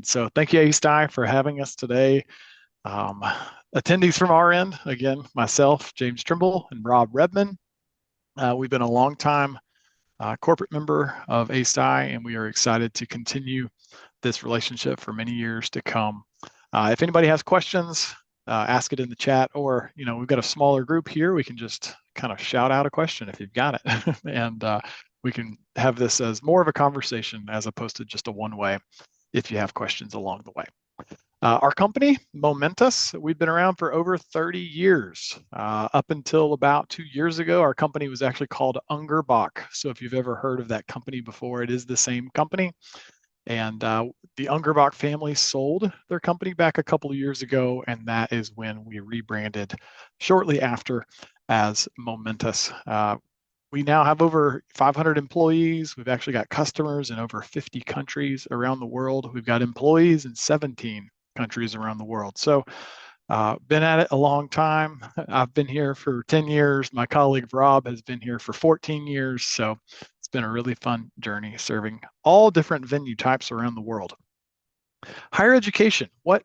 So thank you, ACECED-I, for having us today. Um, Attendees from our end, again, myself, James Trimble, and Rob Rebman. We've been a long time corporate member of ACECED-I, and we are excited to continue this relationship for many years to come. If anybody has questions, ask it in the chat, or we've got a smaller group here. We can just kind of shout out a question if you've got it, and we can have this as more of a conversation as opposed to just a one-way if you have questions along the way. Our company, Momentus, we've been around for over 30 years. Up until about 2 years ago, our company was actually called Ungerbach. So if you've ever heard of that company before, it is the same company. And the Ungerbach family sold their company back a couple of years ago, and that is when we rebranded shortly after as Momentus. We now have over 500 employees. We've actually got customers in over 50 countries around the world. We've got employees in 17 countries around the world. So been at it a long time. I've been here for 10 years. My colleague Rob has been here for 14 years. So it's been a really fun journey serving all different venue types around the world. Higher education. What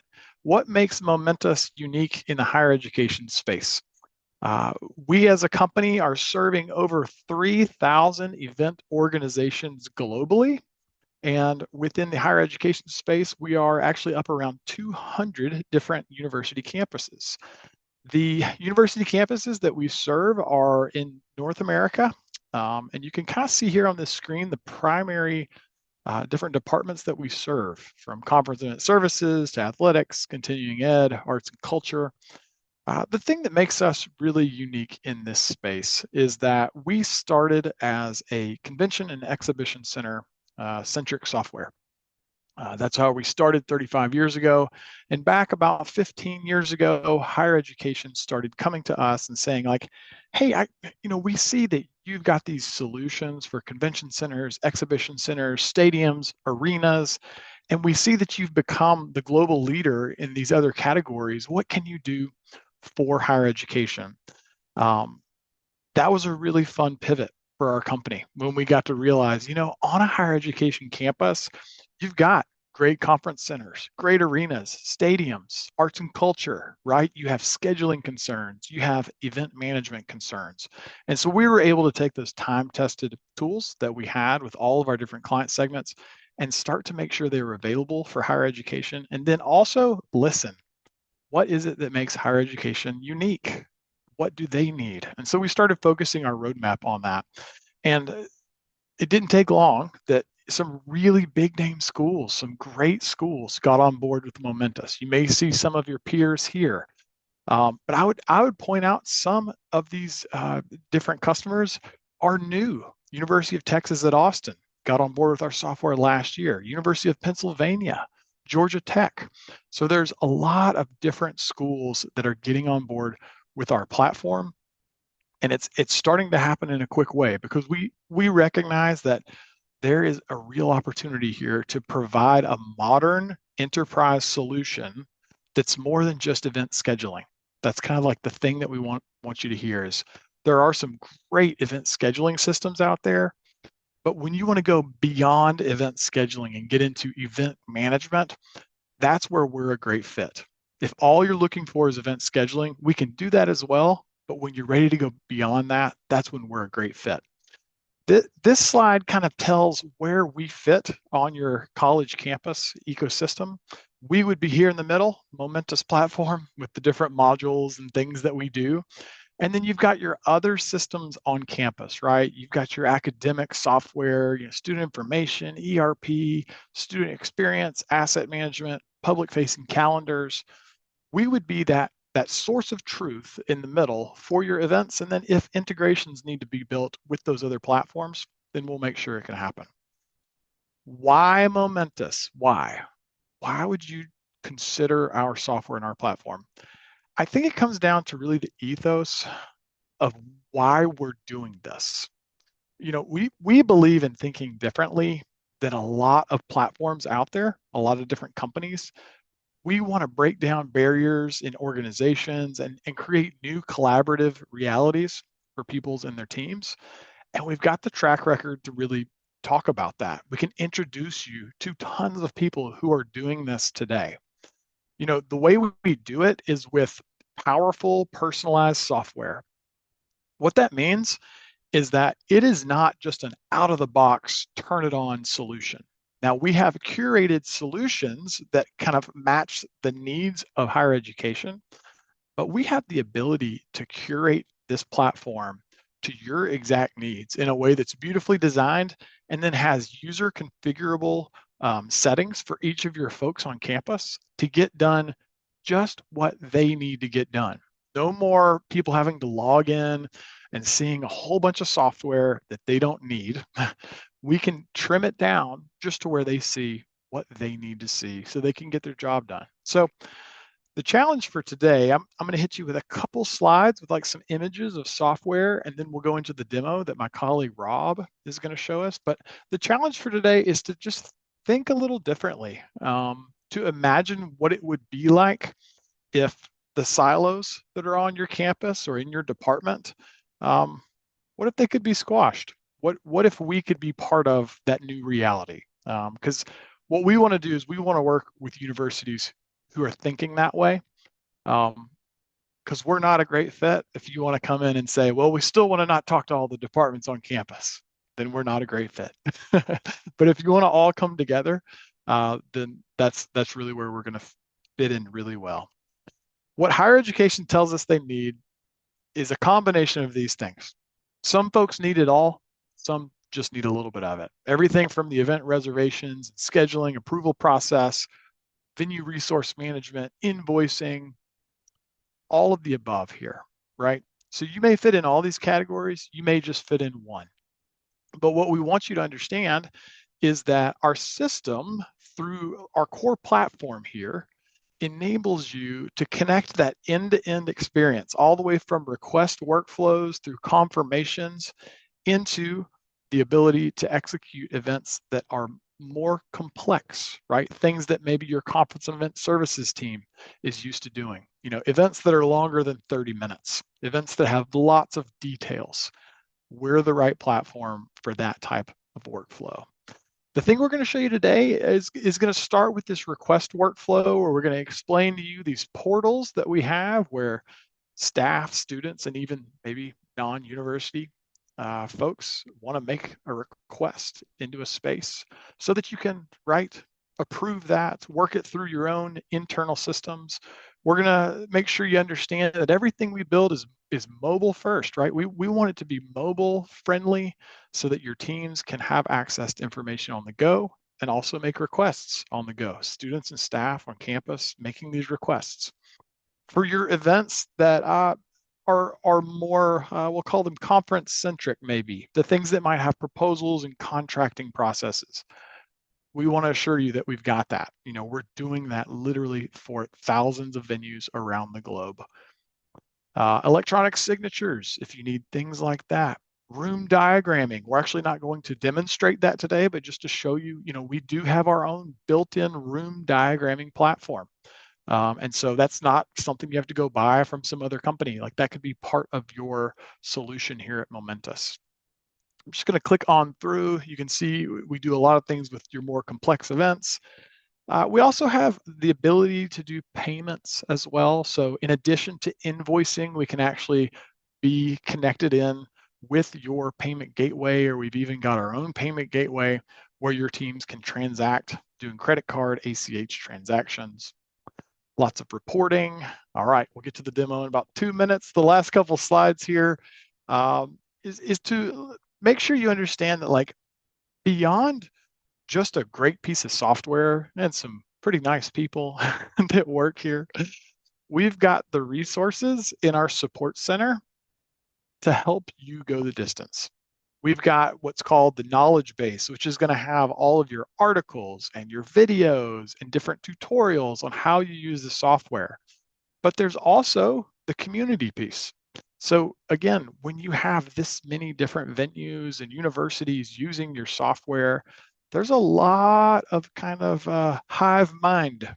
makes Momentus unique in the higher education space? We as a company are serving over 3,000 event organizations globally. And within the higher education space, we are actually up around 200 different university campuses. The university campuses that we serve are in North America. And you can kind of see here on this screen the primary different departments that we serve, from conference and event services to athletics, continuing ed, arts and culture. The thing that makes us really unique in this space is that we started as a convention and exhibition center centric software. That's how we started 35 years ago. And back about 15 years ago, higher education started coming to us and saying like, hey, we see that you've got these solutions for convention centers, exhibition centers, stadiums, arenas, and we see that you've become the global leader in these other categories. What can you do for higher education? That was a really fun pivot for our company when we got to realize, on a higher education campus, you've got great conference centers, great arenas, stadiums, arts and culture, right? You have scheduling concerns, you have event management concerns. And so we were able to take those time-tested tools that we had with all of our different client segments and start to make sure they were available for higher education. And then also listen. What is it that makes higher education unique? What do they need? And so we started focusing our roadmap on that. And it didn't take long that some really big name schools, some great schools got on board with Momentus. You may see some of your peers here. But I would point out some of these different customers are new. University of Texas at Austin got on board with our software last year. University of Pennsylvania, Georgia Tech. So there's a lot of different schools that are getting on board with our platform. And it's starting to happen in a quick way because we recognize that there is a real opportunity here to provide a modern enterprise solution that's more than just event scheduling. That's kind of like the thing that we want you to hear is there are some great event scheduling systems out there, but when you want to go beyond event scheduling and get into event management, that's where we're a great fit. If all you're looking for is event scheduling, we can do that as well. But when you're ready to go beyond that, that's when we're a great fit. This slide kind of tells where we fit on your college campus ecosystem. We would be here in the middle, Momentus platform with the different modules and things that we do. And then you've got your other systems on campus, right? You've got your academic software, student information, ERP, student experience, asset management, public-facing calendars. We would be that source of truth in the middle for your events. And then if integrations need to be built with those other platforms, then we'll make sure it can happen. Why Momentus? Why? Why would you consider our software and our platform? I think it comes down to really the ethos of why we're doing this. We believe in thinking differently than a lot of platforms out there, a lot of different companies. We want to break down barriers in organizations and create new collaborative realities for peoples and their teams. And we've got the track record to really talk about that. We can introduce you to tons of people who are doing this today. The way we do it is with powerful, personalized software. What that means is that it is not just an out of the box, turn it on solution. Now, we have curated solutions that kind of match the needs of higher education, but we have the ability to curate this platform to your exact needs in a way that's beautifully designed and then has user configurable settings for each of your folks on campus to get done just what they need to get done. No more people having to log in and seeing a whole bunch of software that they don't need. We can trim it down just to where they see what they need to see so they can get their job done. So the challenge for today, I'm going to hit you with a couple slides with like some images of software, and then we'll go into the demo that my colleague Rob is going to show us. But the challenge for today is to just think a little differently, to imagine what it would be like if the silos that are on your campus or in your department, what if they could be squashed? What if we could be part of that new reality? Because what we want to do is we want to work with universities who are thinking that way, because we're not a great fit. If you want to come in and say, well, we still want to not talk to all the departments on campus, then we're not a great fit. But if you want to all come together, then that's really where we're going to fit in really well. What higher education tells us they need is a combination of these things. Some folks need it all, some just need a little bit of it. Everything from the event reservations, scheduling, approval process, venue resource management, invoicing, all of the above here, right? So you may fit in all these categories, you may just fit in one. But what we want you to understand is that our system, through our core platform here, enables you to connect that end-to-end experience all the way from request workflows through confirmations into the ability to execute events that are more complex, right? Things that maybe your conference and event services team is used to doing. Events that are longer than 30 minutes, events that have lots of details. We're the right platform for that type of workflow. The thing we're going to show you today is going to start with this request workflow, where we're going to explain to you these portals that we have where staff, students, and even maybe non-university folks want to make a request into a space so that you can approve that, work it through your own internal systems. We're going to make sure you understand that everything we build is mobile first, right? We want it to be mobile friendly so that your teams can have access to information on the go and also make requests on the go. Students and staff on campus making these requests. For your events that are more, we'll call them conference centric, maybe the things that might have proposals and contracting processes. We want to assure you that we've got that. We're doing that literally for thousands of venues around the globe. Electronic signatures, if you need things like that. Room diagramming. We're actually not going to demonstrate that today, but just to show you, we do have our own built-in room diagramming platform. And so that's not something you have to go buy from some other company. Like, that could be part of your solution here at Momentus. I'm just going to click on through. You can see we do a lot of things with your more complex events. We also have the ability to do payments as well. So in addition to invoicing, we can actually be connected in with your payment gateway, or we've even got our own payment gateway where your teams can transact doing credit card, ACH transactions. Lots of reporting. All right, we'll get to the demo in about 2 minutes. The last couple slides here is to make sure you understand that, like, beyond just a great piece of software and some pretty nice people that work here, we've got the resources in our support center to help you go the distance. We've got what's called the knowledge base, which is going to have all of your articles and your videos and different tutorials on how you use the software. But there's also the community piece. So again, when you have this many different venues and universities using your software, there's a lot of kind of hive mind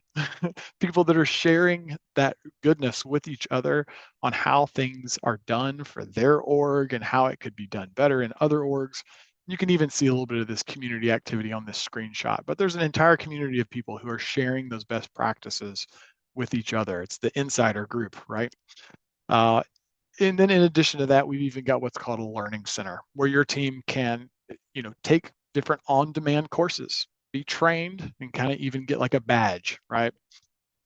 people that are sharing that goodness with each other on how things are done for their org and how it could be done better in other orgs. You can even see a little bit of this community activity on this screenshot, but there's an entire community of people who are sharing those best practices with each other. It's the insider group, right? Uh, and then in addition to that, we've even got what's called a learning center where your team can, take different on-demand courses, be trained, and kind of even get like a badge, right?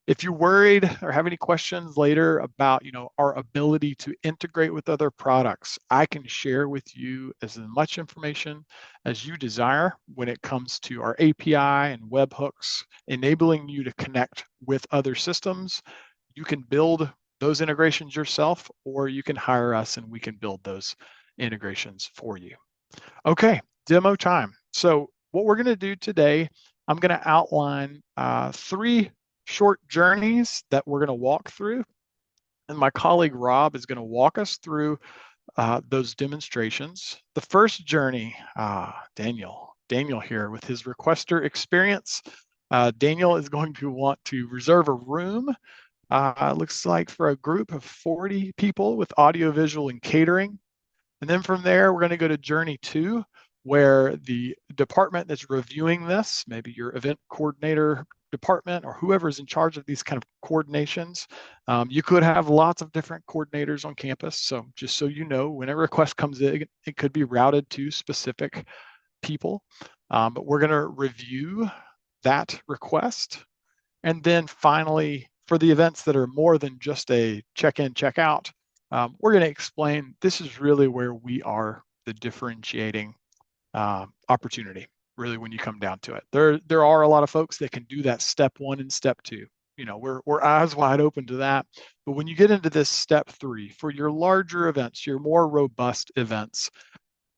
If you're worried or have any questions later about, our ability to integrate with other products, I can share with you as much information as you desire when it comes to our API and webhooks, enabling you to connect with other systems. You can build those integrations yourself, or you can hire us and we can build those integrations for you. Okay, demo time. So what we're going to do today, I'm going to outline 3 short journeys that we're going to walk through. And my colleague Rob is going to walk us through those demonstrations. The first journey, Daniel here with his Requestor experience. Daniel is going to want to reserve a room. Looks like for a group of 40 people with audio, visual, and catering. And then from there, we're going to go to journey 2, where the department that's reviewing this, maybe your event coordinator department or whoever's in charge of these kind of coordinations, you could have lots of different coordinators on campus. So just so you know, when a request comes in, it could be routed to specific people. But we're going to review that request. And then finally, for the events that are more than just a check-in, check-out, we're going to explain this is really where we are the differentiating opportunity, really, when you come down to it. There are a lot of folks that can do that step 1 and step 2. We're eyes wide open to that. But when you get into this step 3, for your larger events, your more robust events,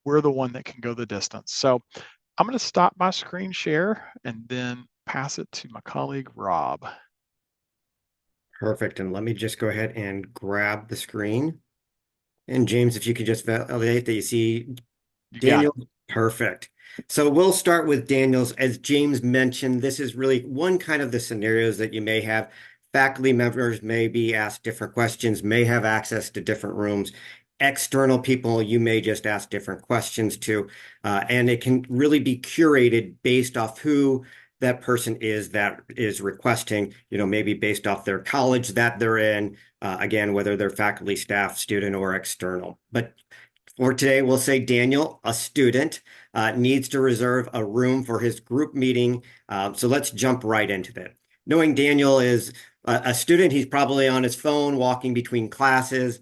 we're the one that can go the distance. So I'm going to stop my screen share and then pass it to my colleague, Rob. Perfect. And let me just go ahead and grab the screen. And James, if you could just validate that you see You got it. Daniel. Perfect. So we'll start with Daniel's. As James mentioned, this is really one kind of the scenarios that you may have. Faculty members may be asked different questions, may have access to different rooms. External people, you may just ask different questions to. And it can really be curated based off who that person is that is requesting, maybe based off their college that they're in, again, whether they're faculty, staff, student, or external. But for today, we'll say Daniel, a student, needs to reserve a room for his group meeting. So let's jump right into that. Knowing Daniel is a student, he's probably on his phone walking between classes,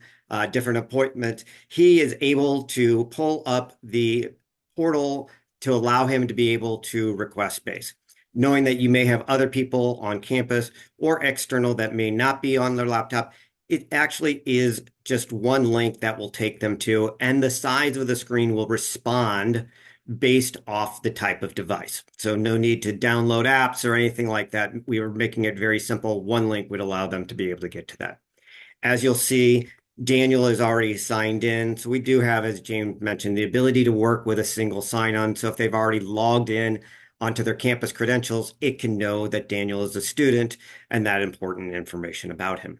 different appointments. He is able to pull up the portal to allow him to be able to request space. Knowing that you may have other people on campus or external that may not be on their laptop, it actually is just one link that will take them to, and the size of the screen will respond based off the type of device. So no need to download apps or anything like that. We were making it very simple. One link would allow them to be able to get to that. As you'll see, Daniel is already signed in. So we do have, as James mentioned, the ability to work with a single sign-on. So if they've already logged in onto their campus credentials, it can know that Daniel is a student and that important information about him.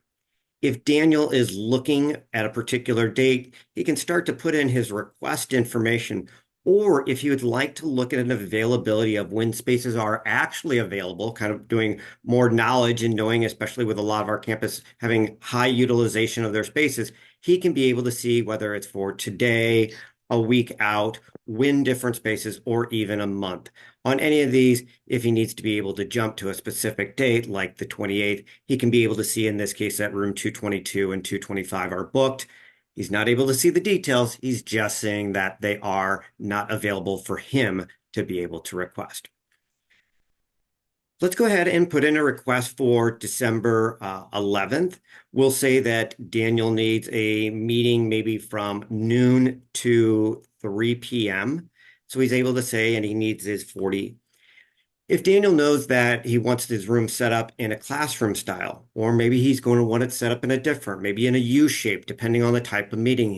If Daniel is looking at a particular date, he can start to put in his request information. Or if you would like to look at an availability of when spaces are actually available, kind of doing more knowledge and knowing, especially with a lot of our campus having high utilization of their spaces, he can be able to see whether it's for today, a week out, when different spaces, or even a month. On any of these, if he needs to be able to jump to a specific date, like the 28th, he can be able to see in this case that room 222 and 225 are booked. He's not able to see the details. He's just saying that they are not available for him to be able to request. Let's go ahead and put in a request for December 11th. We'll say that Daniel needs a meeting maybe from noon to 3 p.m. So he's able to say, and he needs his 40. If Daniel knows that he wants his room set up in a classroom style, or maybe he's going to want it set up in a different, maybe in a U shape, depending on the type of meeting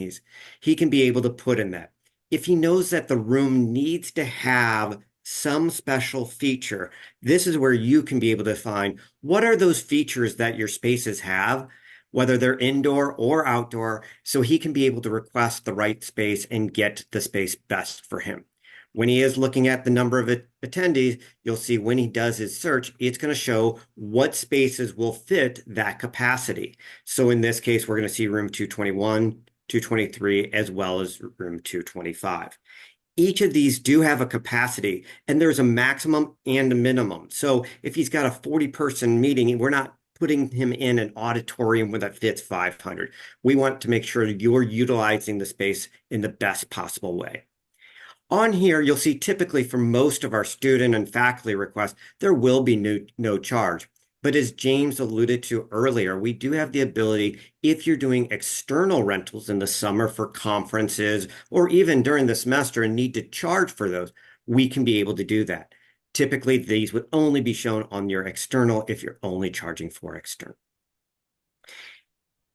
he can be able to put in that. If he knows that the room needs to have some special feature, this is where you can be able to find what are those features that your spaces have, whether they're indoor or outdoor, so he can be able to request the right space and get the space best for him. When he is looking at the number of attendees, you'll see when he does his search, it's going to show what spaces will fit that capacity. So in this case, we're going to see room 221, 223, as well as room 225. Each of these do have a capacity, and there's a maximum and a minimum. So if he's got a 40-person meeting, we're not putting him in an auditorium where that fits 500. We want to make sure you're utilizing the space in the best possible way. On here, you'll see typically for most of our student and faculty requests, there will be no charge. But as James alluded to earlier, we do have the ability, if you're doing external rentals in the summer for conferences or even during the semester and need to charge for those, we can be able to do that. Typically, these would only be shown on your external if you're only charging for external.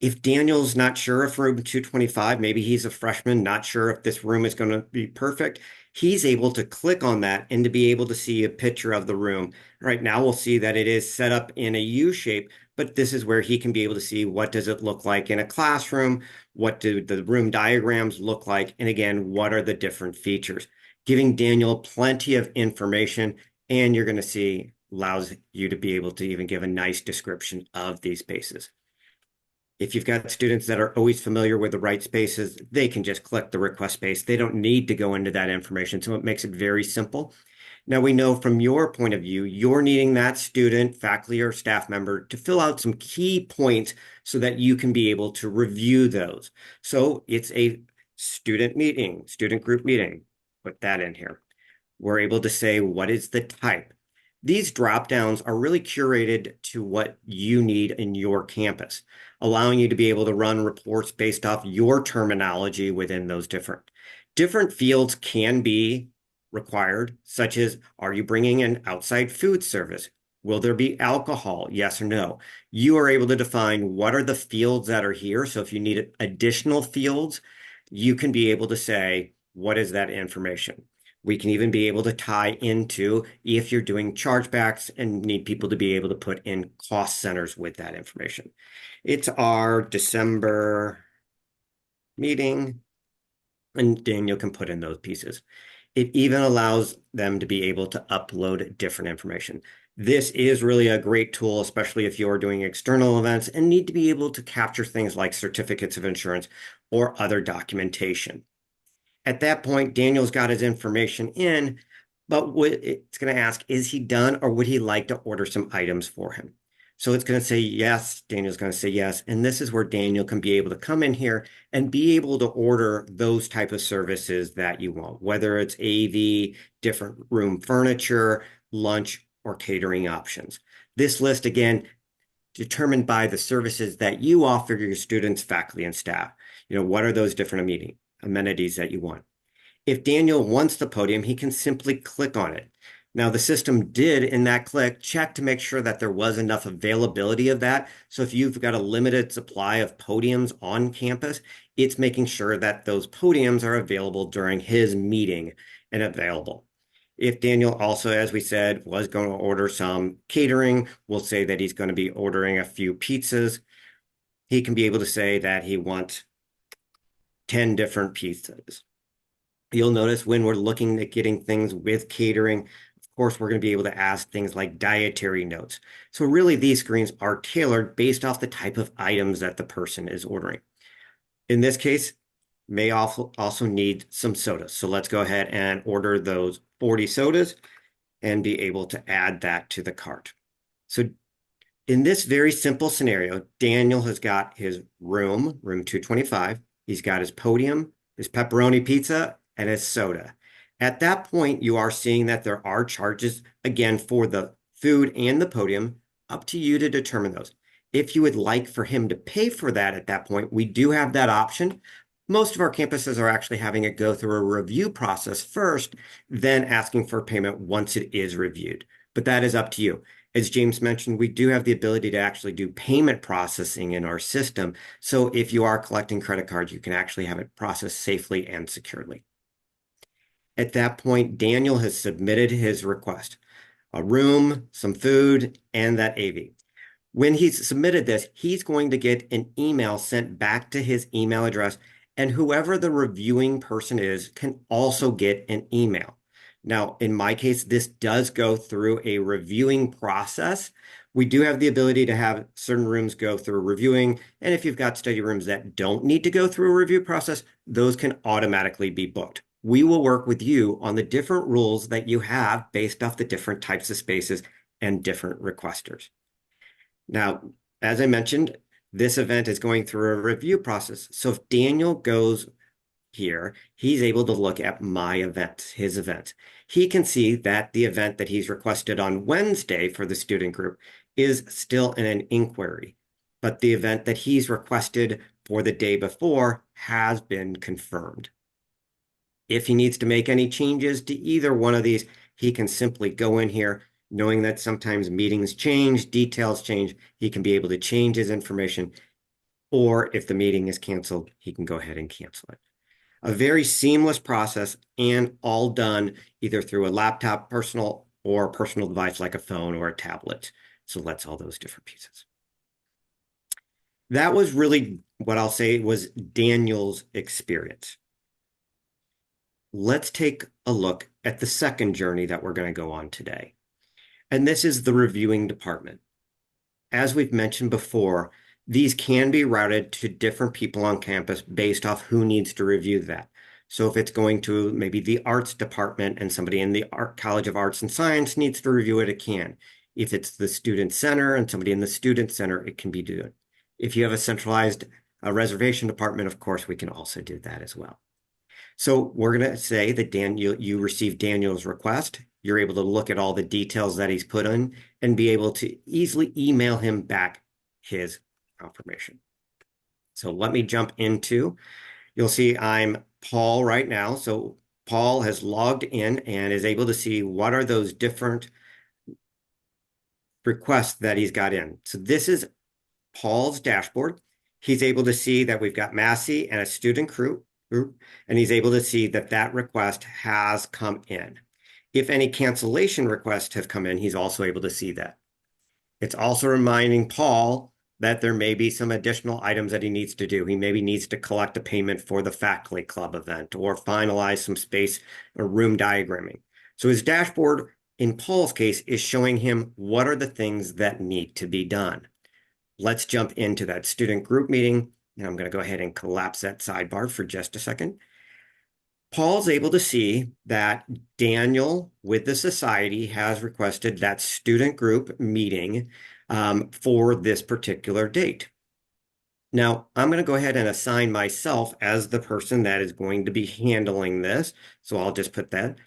If Daniel's not sure if room 225, maybe he's a freshman, not sure if this room is going to be perfect, he's able to click on that and to be able to see a picture of the room. Right now, we'll see that it is set up in a U shape, but this is where he can be able to see what does it look like in a classroom, what do the room diagrams look like, and again, what are the different features. Giving Daniel plenty of information, and you're going to see allows you to be able to even give a nice description of these spaces. If you've got students that are always familiar with the right spaces, they can just click the request space. They don't need to go into that information, so it makes it very simple. Now we know from your point of view, you're needing that student, faculty, or staff member to fill out some key points so that you can be able to review those. So it's a student meeting, student group meeting. Put that in here. We're able to say, what is the type? These drop downs are really curated to what you need in your campus, allowing you to be able to run reports based off your terminology within those different fields can be required, such as, are you bringing in outside food service? Will there be alcohol? Yes or no? You are able to define what are the fields that are here. So if you need additional fields, you can be able to say, what is that information? We can even be able to tie into if you're doing chargebacks and need people to be able to put in cost centers with that information. It's our December meeting, and Daniel can put in those pieces. It even allows them to be able to upload different information. This is really a great tool, especially if you're doing external events and need to be able to capture things like certificates of insurance or other documentation. At that point, Daniel's got his information in, but it's going to ask, is he done or would he like to order some items for him? So it's going to say yes. Daniel's going to say yes. And this is where Daniel can be able to come in here and be able to order those type of services that you want, whether it's AV, different room furniture, lunch, or catering options. This list, again, determined by the services that you offer your students, faculty, and staff. What are those different amenities that you want? If Daniel wants the podium, he can simply click on it. Now, the system did, in that click, check to make sure that there was enough availability of that. So if you've got a limited supply of podiums on campus, it's making sure that those podiums are available during his meeting and available. If Daniel also, as we said, was going to order some catering, we'll say that he's going to be ordering a few pizzas. He can be able to say that he wants 10 different pizzas. You'll notice when we're looking at getting things with catering, of course, we're going to be able to ask things like dietary notes. So really, these screens are tailored based off the type of items that the person is ordering. In this case, may also need some sodas. So let's go ahead and order those 40 sodas and be able to add that to the cart. So in this very simple scenario, Daniel has got his room 225. He's got his podium, his pepperoni pizza, and his soda. At that point, you are seeing that there are charges, again, for the food and the podium. Up to you to determine those. If you would like for him to pay for that at that point, we do have that option. Most of our campuses are actually having it go through a review process first, then asking for payment once it is reviewed. But that is up to you. As James mentioned, we do have the ability to actually do payment processing in our system. So if you are collecting credit cards, you can actually have it processed safely and securely. At that point, Daniel has submitted his request, a room, some food, and that AV. When he's submitted this, he's going to get an email sent back to his email address, and whoever the reviewing person is can also get an email. Now, in my case, this does go through a reviewing process. We do have the ability to have certain rooms go through reviewing, and if you've got study rooms that don't need to go through a review process, those can automatically be booked. We will work with you on the different rules that you have based off the different types of spaces and different requesters. Now, as I mentioned, this event is going through a review process. So if Daniel goes here, he's able to look at my events, his events. He can see that the event that he's requested on Wednesday for the student group is still in an inquiry, but the event that he's requested for the day before has been confirmed. If he needs to make any changes to either one of these, he can simply go in here, knowing that sometimes meetings change, details change. He can be able to change his information, or if the meeting is canceled, he can go ahead and cancel it. A very seamless process, and all done either through a laptop, personal, or personal device like a phone or a tablet. So that's all those different pieces. That was really what I'll say was Daniel's experience. Let's take a look at the second journey that we're going to go on today. And this is the reviewing department. As we've mentioned before, these can be routed to different people on campus based off who needs to review that. So if it's going to maybe the arts department and somebody in the College of Arts and Science needs to review it, it can. If it's the student center and somebody in the student center, it can be done. If you have a centralized reservation department, of course, we can also do that as well. So we're going to say that you received Daniel's request. You're able to look at all the details that he's put in and be able to easily email him back his confirmation. So let me jump into, you'll see I'm Paul right now. So Paul has logged in and is able to see what are those different requests that he's got in. So this is Paul's dashboard. He's able to see that we've got Massey and a student group, and he's able to see that that request has come in. If any cancellation requests have come in, he's also able to see that. It's also reminding Paul that there may be some additional items that he needs to do. He maybe needs to collect a payment for the faculty club event or finalize some space or room diagramming. So his dashboard, in Paul's case, is showing him what are the things that need to be done. Let's jump into that student group meeting. And I'm going to go ahead and collapse that sidebar for just a second. Paul's able to see that Daniel with the society has requested that student group meeting for this particular date. Now, I'm going to go ahead and assign myself as the person that is going to be handling this. So I'll just put that.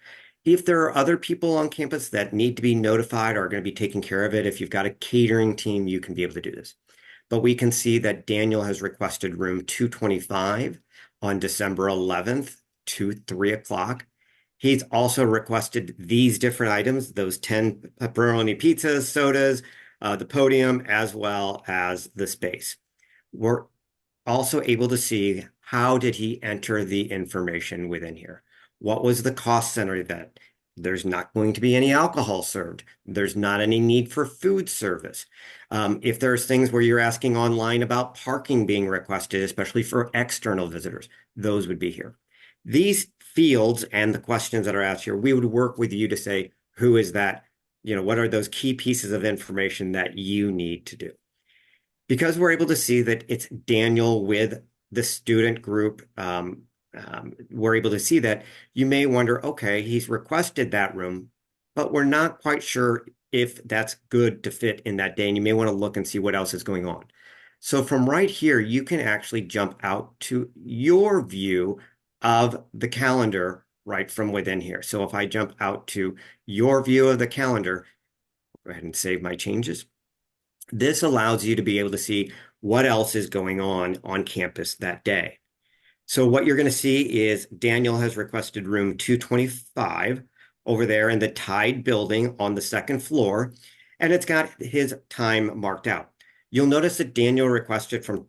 If there are other people on campus that need to be notified or are going to be taking care of it, if you've got a catering team, you can be able to do this. But we can see that Daniel has requested room 225 on December 11th to 3 o'clock. He's also requested these different items, those 10 pepperoni pizzas, sodas, the podium, as well as the space. We're also able to see how did he enter the information within here. What was the cost center that there's not going to be any alcohol served. There's not any need for food service. If there's things where you're asking online about parking being requested, especially for external visitors, those would be here. These fields and the questions that are asked here, we would work with you to say, who is that? What are those key pieces of information that you need to do? Because we're able to see that it's Daniel with the student group, we're able to see that. You may wonder, okay, he's requested that room, but we're not quite sure if that's good to fit in that day. And you may want to look and see what else is going on. So from right here, you can actually jump out to your view of the calendar right from within here. So if I jump out to your view of the calendar, go ahead and save my changes. This allows you to be able to see what else is going on campus that day. So what you're going to see is Daniel has requested room 225 over there in the Tide building on the second floor, and it's got his time marked out. You'll notice that Daniel requested from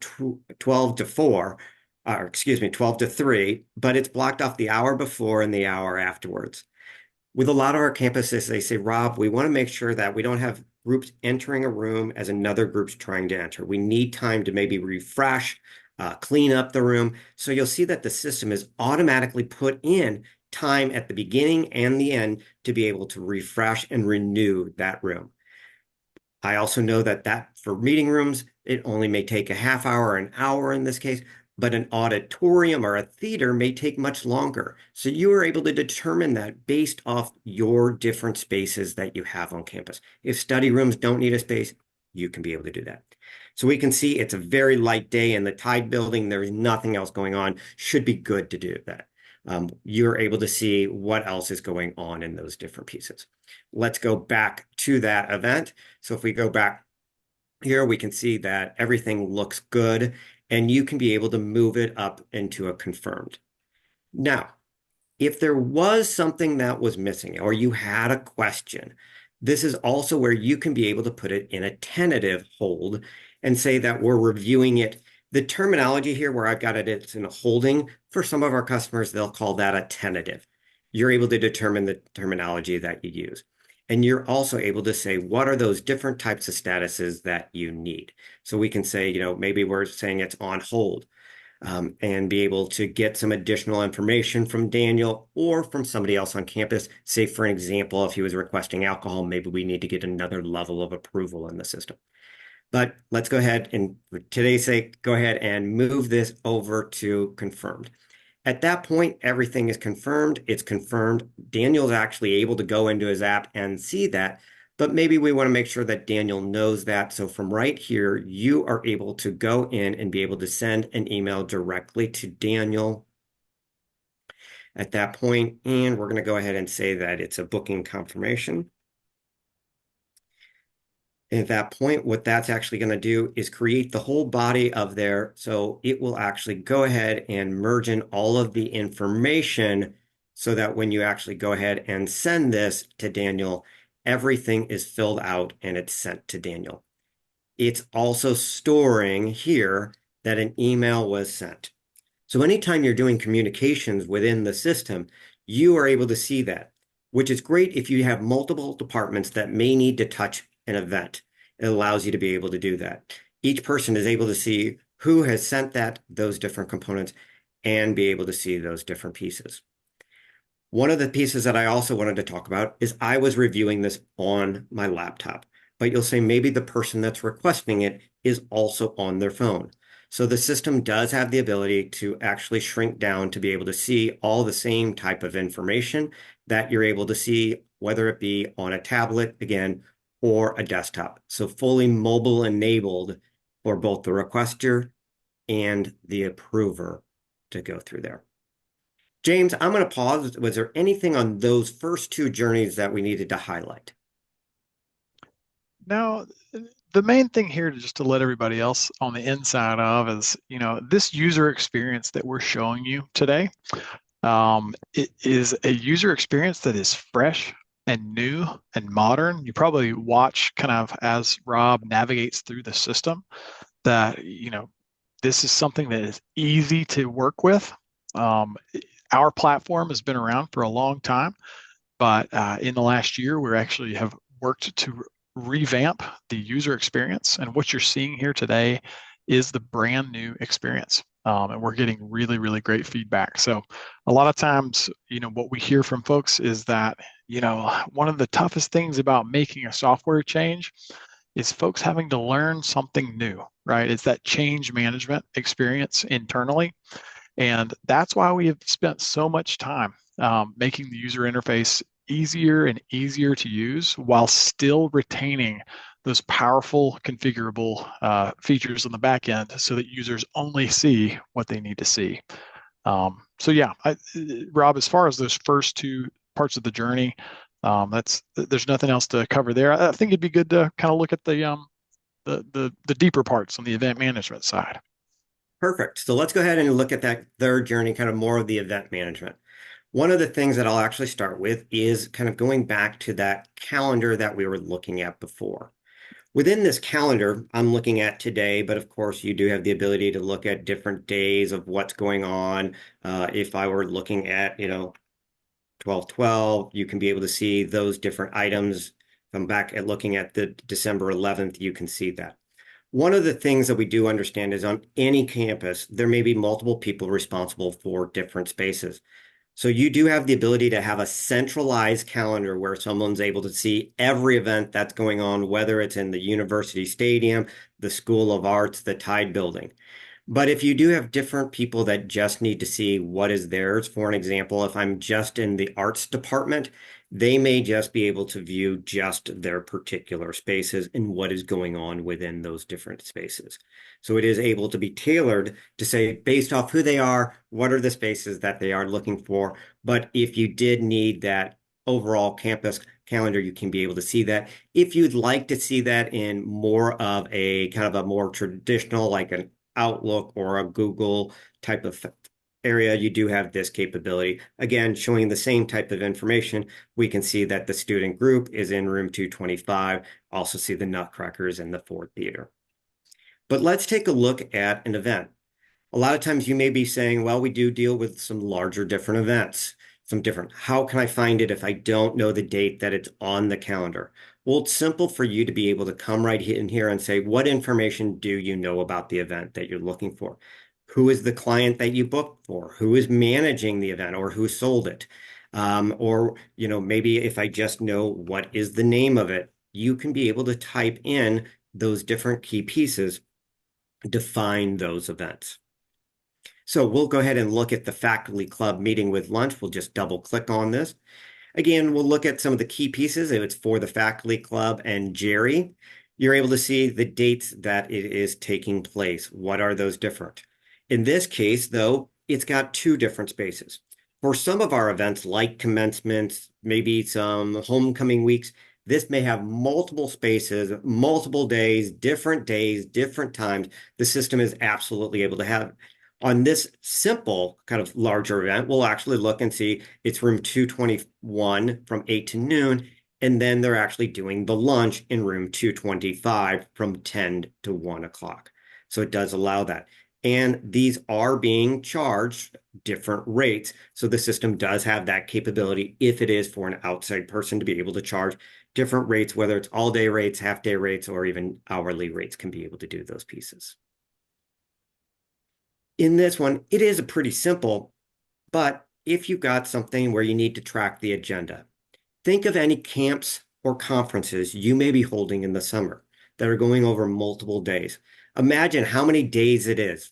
12 to 4, or excuse me, 12 to 3, but it's blocked off the hour before and the hour afterwards. With a lot of our campuses, they say, Rob, we want to make sure that we don't have groups entering a room as another group's trying to enter. We need time to maybe refresh, clean up the room. So you'll see that the system is automatically put in time at the beginning and the end to be able to refresh and renew that room. I also know that for meeting rooms, it only may take a half hour, an hour in this case, but an auditorium or a theater may take much longer. So you are able to determine that based off your different spaces that you have on campus. If study rooms don't need a space, you can be able to do that. So we can see it's a very light day in the Tide building. There's nothing else going on. Should be good to do that. You're able to see what else is going on in those different pieces. Let's go back to that event. So if we go back here, we can see that everything looks good, and you can be able to move it up into a confirmed. Now, if there was something that was missing or you had a question, this is also where you can be able to put it in a tentative hold and say that we're reviewing it. The terminology here where I've got it, it's in a holding. For some of our customers, they'll call that a tentative. You're able to determine the terminology that you use. And you're also able to say, what are those different types of statuses that you need? So we can say, maybe we're saying it's on hold, and be able to get some additional information from Daniel or from somebody else on campus. Say, for an example, if he was requesting alcohol, maybe we need to get another level of approval in the system. But let's go ahead and, for today's sake, go ahead and move this over to confirmed. At that point, everything is confirmed. It's confirmed. Daniel's actually able to go into his app and see that, but maybe we want to make sure that Daniel knows that. So from right here, you are able to go in and be able to send an email directly to Daniel at that point. And we're going to go ahead and say that it's a booking confirmation. At that point, what that's actually going to do is create the whole body of there. So it will actually go ahead and merge in all of the information so that when you actually go ahead and send this to Daniel, everything is filled out and it's sent to Daniel. It's also storing here that an email was sent. So anytime you're doing communications within the system, you are able to see that, which is great if you have multiple departments that may need to touch an event. It allows you to be able to do that. Each person is able to see who has sent those different components and be able to see those different pieces. One of the pieces that I also wanted to talk about is I was reviewing this on my laptop, but you'll say maybe the person that's requesting it is also on their phone. So the system does have the ability to actually shrink down to be able to see all the same type of information that you're able to see, whether it be on a tablet, again, or a desktop. So fully mobile enabled for both the requester and the approver to go through there. James, I'm going to pause. Was there anything on those first two journeys that we needed to highlight? Now, the main thing here, just to let everybody else on the inside of, is this user experience that we're showing you today. It is a user experience that is fresh and new and modern. You probably watch kind of as Rob navigates through the system that this is something that is easy to work with. Our platform has been around for a long time, but in the last year, we actually have worked to revamp the user experience. And what you're seeing here today is the brand new experience. And we're getting really, really great feedback. So a lot of times, what we hear from folks is that, one of the toughest things about making a software change is folks having to learn something new, right? It's that change management experience internally. And that's why we have spent so much time making the user interface easier and easier to use while still retaining those powerful configurable features on the back end so that users only see what they need to see. So yeah, Rob, as far as those first two parts of the journey, there's nothing else to cover there. I think it'd be good to kind of look at the deeper parts on the event management side. Perfect. So let's go ahead and look at that third journey, kind of more of the event management. One of the things that I'll actually start with is kind of going back to that calendar that we were looking at before. Within this calendar, I'm looking at today, but of course you do have the ability to look at different days of what's going on. If I were looking at, 12/12, you can be able to see those different items. If I'm back at looking at the December 11th, you can see that. One of the things that we do understand is on any campus, there may be multiple people responsible for different spaces. So you do have the ability to have a centralized calendar where someone's able to see every event that's going on, whether it's in the university stadium, the School of Arts, the Tide Building. But if you do have different people that just need to see what is theirs, for an example, if I'm just in the arts department, they may just be able to view just their particular spaces and what is going on within those different spaces. So it is able to be tailored to say, based off who they are, what are the spaces that they are looking for. But if you did need that overall campus calendar, you can be able to see that. If you'd like to see that in more of a kind of a more traditional, like an Outlook or a Google type of area, you do have this capability. Again, showing the same type of information, we can see that the student group is in room 225, also see the Nutcrackers in the Ford Theater. But let's take a look at an event. A lot of times you may be saying, well, we do deal with some larger different events, some different. How can I find it if I don't know the date that it's on the calendar? Well, it's simple for you to be able to come right in here and say, what information do you know about the event that you're looking for? Who is the client that you booked for? Who is managing the event or who sold it? Or, maybe if I just know what is the name of it, you can be able to type in those different key pieces, define those events. So we'll go ahead and look at the faculty club meeting with lunch. We'll just double click on this. Again, we'll look at some of the key pieces. If it's for the faculty club and Jerry, you're able to see the dates that it is taking place. What are those different? In this case, though, it's got two different spaces. For some of our events, like commencements, maybe some homecoming weeks, this may have multiple spaces, multiple days, different times. The system is absolutely able to have. On this simple kind of larger event, we'll actually look and see it's room 221 from 8 to noon, and then they're actually doing the lunch in room 225 from 10 to 1 o'clock. So it does allow that. And these are being charged different rates. So the system does have that capability if it is for an outside person to be able to charge different rates, whether it's all day rates, half day rates, or even hourly rates can be able to do those pieces. In this one, it is a pretty simple, but if you've got something where you need to track the agenda, think of any camps or conferences you may be holding in the summer that are going over multiple days. Imagine how many days it is,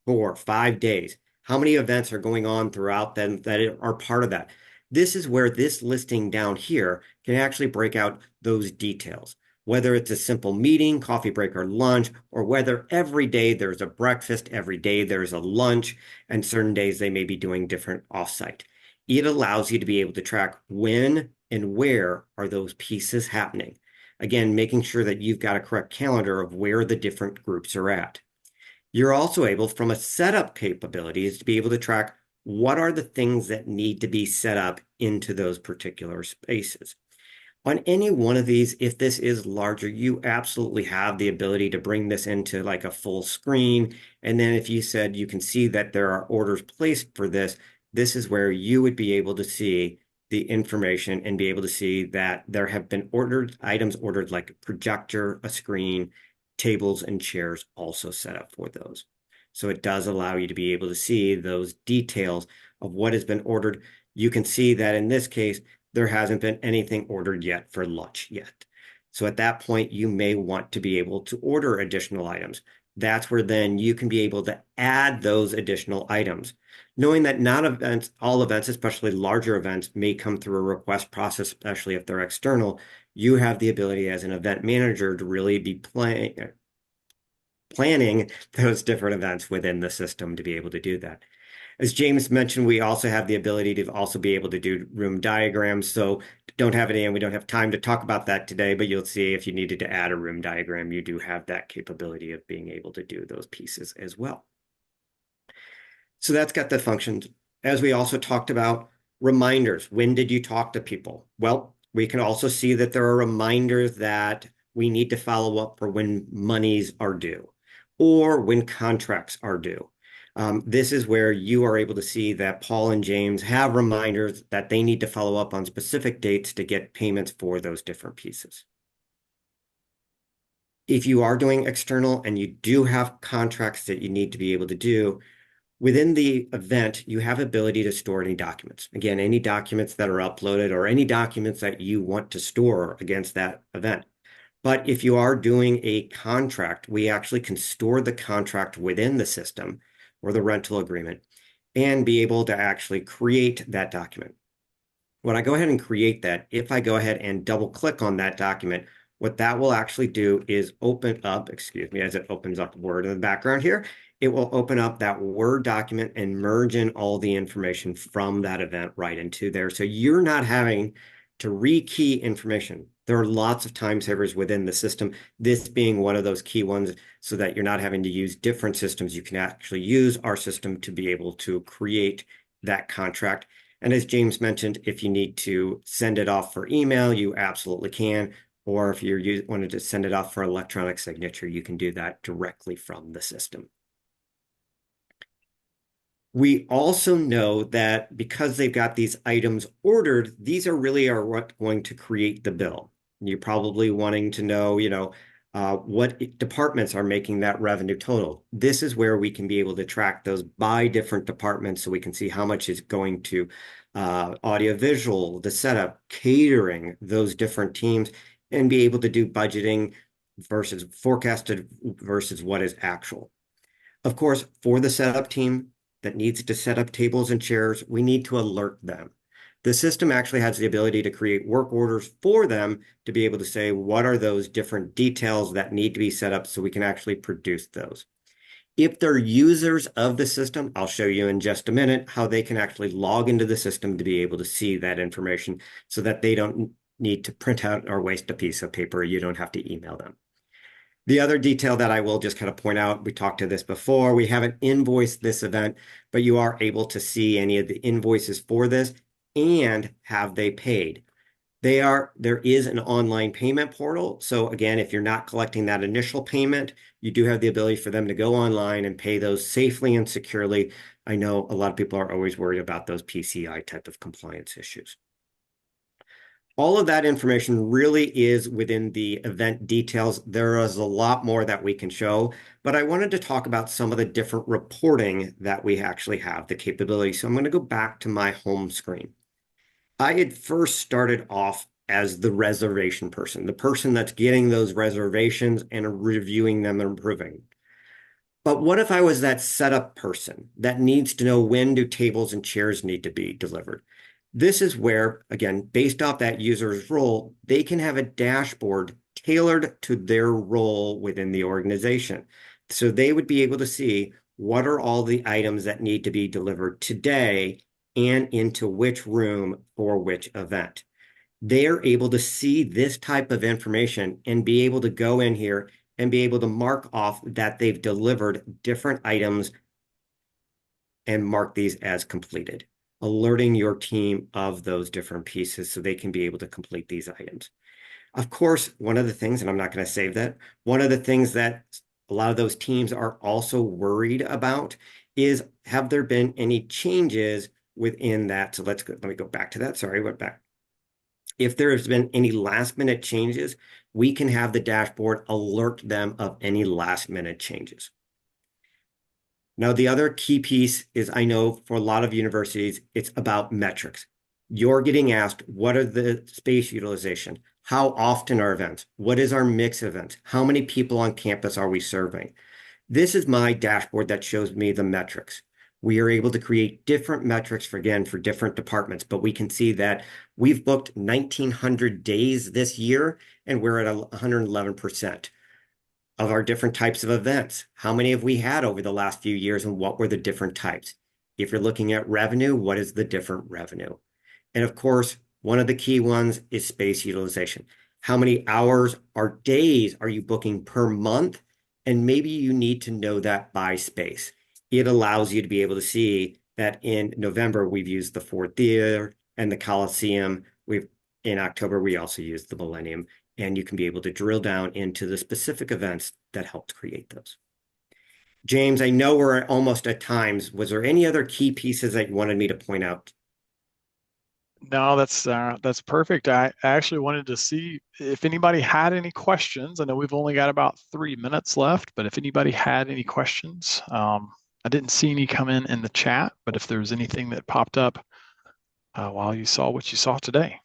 4, 5 days. How many events are going on throughout them that are part of that? This is where this listing down here can actually break out those details, whether it's a simple meeting, coffee break, or lunch, or whether every day there's a breakfast, every day there's a lunch, and certain days they may be doing different offsite. It allows you to be able to track when and where are those pieces happening. Again, making sure that you've got a correct calendar of where the different groups are at. You're also able, from a setup capabilities, to be able to track what are the things that need to be set up into those particular spaces. On any one of these, if this is larger, you absolutely have the ability to bring this into like a full screen. And then if you said you can see that there are orders placed for this, this is where you would be able to see the information and be able to see that there have been items ordered like a projector, a screen, tables, and chairs also set up for those. So it does allow you to be able to see those details of what has been ordered. You can see that in this case, there hasn't been anything ordered yet for lunch yet. So at that point, you may want to be able to order additional items. That's where then you can be able to add those additional items. Knowing that not all events, especially larger events, may come through a request process, especially if they're external, you have the ability as an event manager to really be planning those different events within the system to be able to do that. As James mentioned, we also have the ability to also be able to do room diagrams. So don't have any, and we don't have time to talk about that today, but you'll see if you needed to add a room diagram, you do have that capability of being able to do those pieces as well. So that's got the functions. As we also talked about, reminders. When did you talk to people? Well, we can also see that there are reminders that we need to follow up for when monies are due or when contracts are due. This is where you are able to see that Paul and James have reminders that they need to follow up on specific dates to get payments for those different pieces. If you are doing external and you do have contracts that you need to be able to do, Within the event, you have ability to store any documents. Again, any documents that are uploaded or any documents that you want to store against that event. But if you are doing a contract, we actually can store the contract within the system or the rental agreement and be able to actually create that document. When I go ahead and create that, if I go ahead and double click on that document, what that will actually do is open up, excuse me, as it opens up Word in the background here, it will open up that Word document and merge in all the information from that event right into there. So you're not having to rekey information. There are lots of time savers within the system, this being one of those key ones, so that you're not having to use different systems. You can actually use our system to be able to create that contract. And as James mentioned, if you need to send it off for email, you absolutely can. Or if you wanted to send it off for electronic signature, you can do that directly from the system. We also know that because they've got these items ordered, these are really are what going to create the bill. You're probably wanting to know, what departments are making that revenue total. This is where we can be able to track those by different departments so we can see how much is going to audiovisual, the setup, catering, those different teams, and be able to do budgeting versus forecasted versus what is actual. Of course, for the setup team that needs to set up tables and chairs, we need to alert them. The system actually has the ability to create work orders for them to be able to say, what are those different details that need to be set up so we can actually produce those. If they're users of the system, I'll show you in just a minute how they can actually log into the system to be able to see that information so that they don't need to print out or waste a piece of paper. You don't have to email them. The other detail that I will just kind of point out, we talked to this before, we haven't invoiced this event, but you are able to see any of the invoices for this and have they paid. There is an online payment portal. So again, if you're not collecting that initial payment, you do have the ability for them to go online and pay those safely and securely. I know a lot of people are always worried about those PCI type of compliance issues. All of that information really is within the event details. There is a lot more that we can show, but I wanted to talk about some of the different reporting that we actually have the capability. So I'm going to go back to my home screen. I had first started off as the reservation person, the person that's getting those reservations and reviewing them and improving. But what if I was that setup person that needs to know when do tables and chairs need to be delivered? This is where, again, based off that user's role, they can have a dashboard tailored to their role within the organization. So they would be able to see what are all the items that need to be delivered today and into which room for which event. They are able to see this type of information and be able to go in here and be able to mark off that they've delivered different items and mark these as completed, alerting your team of those different pieces so they can be able to complete these items. Of course, one of the things, and I'm not going to save that, one of the things that a lot of those teams are also worried about is, have there been any changes within that? So let me go back to that. Sorry, went back. If there has been any last minute changes, we can have the dashboard alert them of any last minute changes. Now, the other key piece is, I know for a lot of universities, it's about metrics. You're getting asked, what are the space utilization? How often are events? What is our mix of events? How many people on campus are we serving? This is my dashboard that shows me the metrics. We are able to create different metrics for, again, for different departments, but we can see that we've booked 1,900 days this year, and we're at 111% of our different types of events. How many have we had over the last few years, and what were the different types? If you're looking at revenue, what is the different revenue? And of course, one of the key ones is space utilization. How many hours or days are you booking per month? And maybe you need to know that by space. It allows you to be able to see that in November, we've used the Ford Theater and the Coliseum. In October, we also used the Millennium, and you can be able to drill down into the specific events that helped create those. James, I know we're almost at times. Was there any other key pieces that you wanted me to point out? No, that's perfect. I actually wanted to see if anybody had any questions. I know we've only got about 3 minutes left, but if anybody had any questions, I didn't see any come in the chat, but if there was anything that popped up while you saw what you saw today.